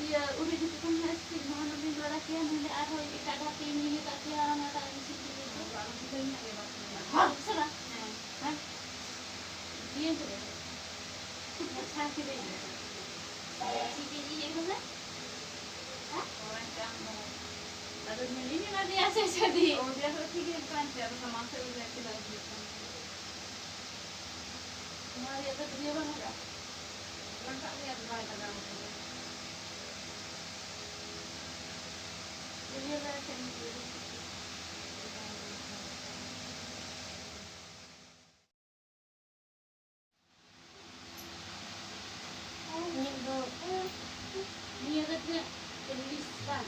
iya udah gitu kan pasti mau nambah lagi yang mulai arroy kita hati ini tak dia mata di sini itu orang kita ini ya Pak salah hah dia tuh sakit ini sakit ini itu kan orang yang mau ada ini nanti ya jadi oh dia tuh tiga kan dia sama saya udah kita gitu mau lihat tuh dia mana ya orang tak lihat baik ada dia baca ini ini ada tulisan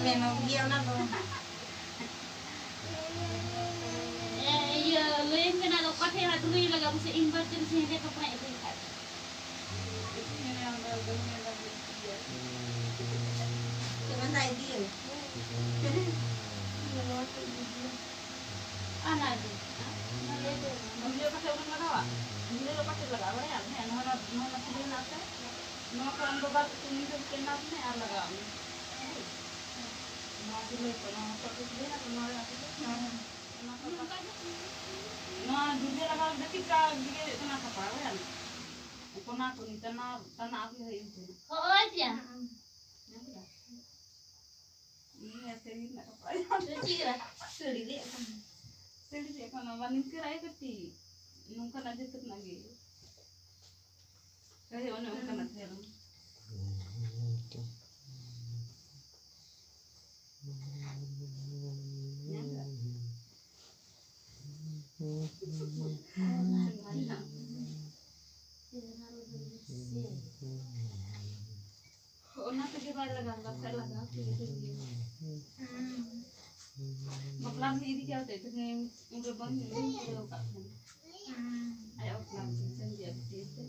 memang dia nak iya lo yang kena lokat ya dulu yang lagi mesti imbar jadi sini dia kepala itu kan ini yang bagusnya lagi dia cuma saya dia anak dia dia pakai uang mana dia lo pakai lagawa ya nona sini nate nona kan babat ini tuh kena nih alaga masih lepas nona pakai dia nak nona aku nah dunia laga detika dia kena kaparan kena aku ni tanah aku itu oh aja ini ya sering nak kaparan tidak sering kan awalnya kira itu ti nunggu aja tuh lagi kayak orang kan terang Ona tuh dia laga Maklam ini dia tuh itu yang berbang ini kalau kan ayo maklam senja itu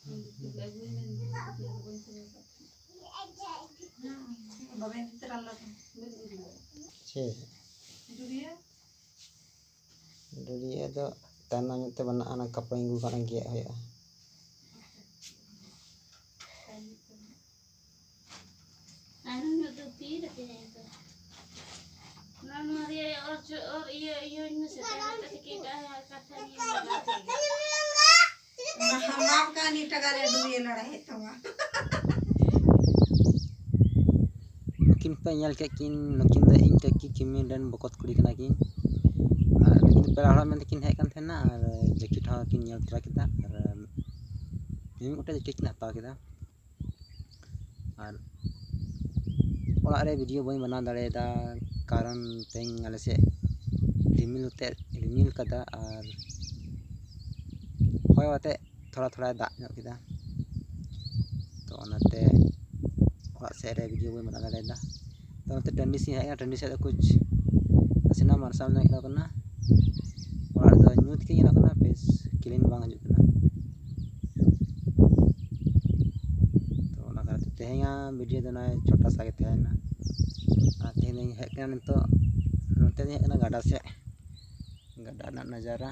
untuk lagu ini bapak terlalu dia itu tanahnya itu mana anak kapal yang bukan lagi ya anu tuh tidak itu nama dia iya ini setelah kita katanya maaf kan ini tagare duit lada itu mah mungkin penyal kakin mungkin dah ing kaki kimin dan bokot kuri kena kin mungkin pelajaran mungkin hek kan thena jaket hakin nyal tra kita ini udah jaket kena tahu kita orang ada video boleh mana dari dah कारण Teng आले से रिमिल कदा और होय वाते थोड़ा दाग ᱧᱚᱜ ᱠᱮᱫᱟ तो ओनाते ओड़ा से रे वीडियो बई बना दाड़ेदा तो ओनाते टंडी से हेगा टंडी से कुछ असना मार्शल ᱧᱚᱜ ᱧᱮᱞᱚᱜ ᱠᱟᱱᱟ ओड़ा दो ᱧᱩᱛ ᱜᱮ ᱧᱮᱞᱚᱜ ᱠᱟᱱᱟ बेस क्लीन बांग हजूग कना तो ओना ᱠᱟᱨᱛᱮ तेहेगा वीडियो दो ना छोटा सा गे तहेना तेहें हेज कना नितो नोते हेज कना गाडा से गाडा ना नजारा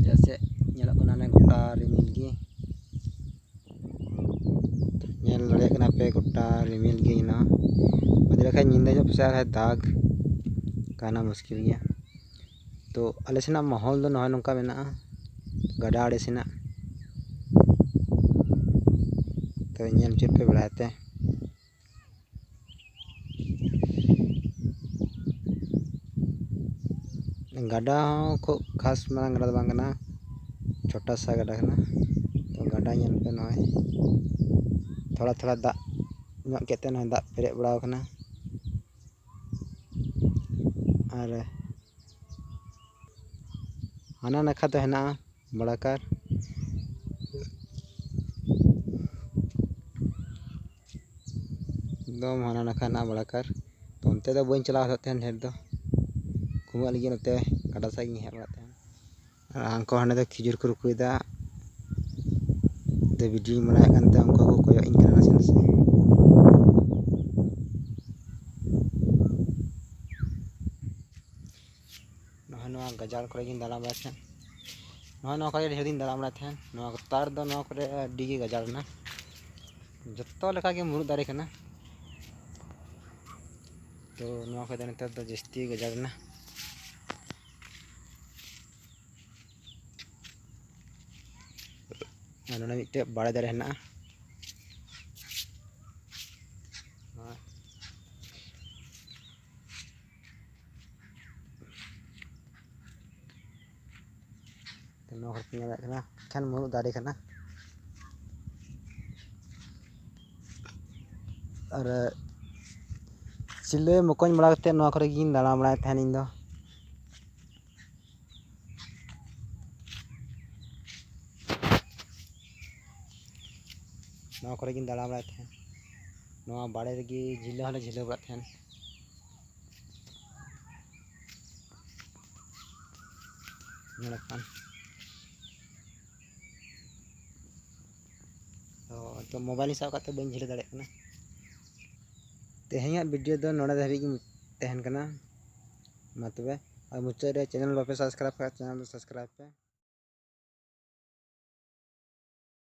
जैसे ñelok kena ने गोटा रिमिल गे ñel दाड़े कना पे गोटा रिमिल गे ना बदले खा निंदा जो पसा है दाग काना मुश्किल गया तो आले सेना माहौल दो नय नोंका मेना गाडा आड़े सेना तो ñel चुप पे बढ़ाते गाडा को खास मांग गाडा बांग कना छोटा सा गाडा कना तो गाडा ñel पे नय थोड़ा दाग ᱧᱚᱜ केते नय दाग पेरेज बड़ा कना और हाना नाखा तो हेना बड़ाकार एकदम हाना नाखा ना बड़ाकार तो उनते तो बई चला होते ढेर दो घुमा लगी नते गाडा सा हेज बड़ाते आंको हाने तो खिजुर को रुकुदा तो वीडियो बनाए कानते उनको को कोयो इन करना से गजार को दाड़ा बड़ा थे ढेर दिन दाड़ा बड़ा थे तार अड़ी गजार जो लेका मुरुद दारे कना तो नतर जस्ती गजार मिट्टे बाड़े दारे हेना खान मुरुद दारे कना और सिले मकोज बड़ा करते दाड़ा बड़ा इन इन दाड़ा बड़ा बाड़े रेगी झिले हले झिले बड़ा तो मोबाइल साब करते बी झिले दाड़े तेहैया वीडियो दो नोड़े धाबी तहन कना मा तबे और मुचाद रे चैनल बापे सब्सक्राइब कर चैनल सब्सक्राइब पे।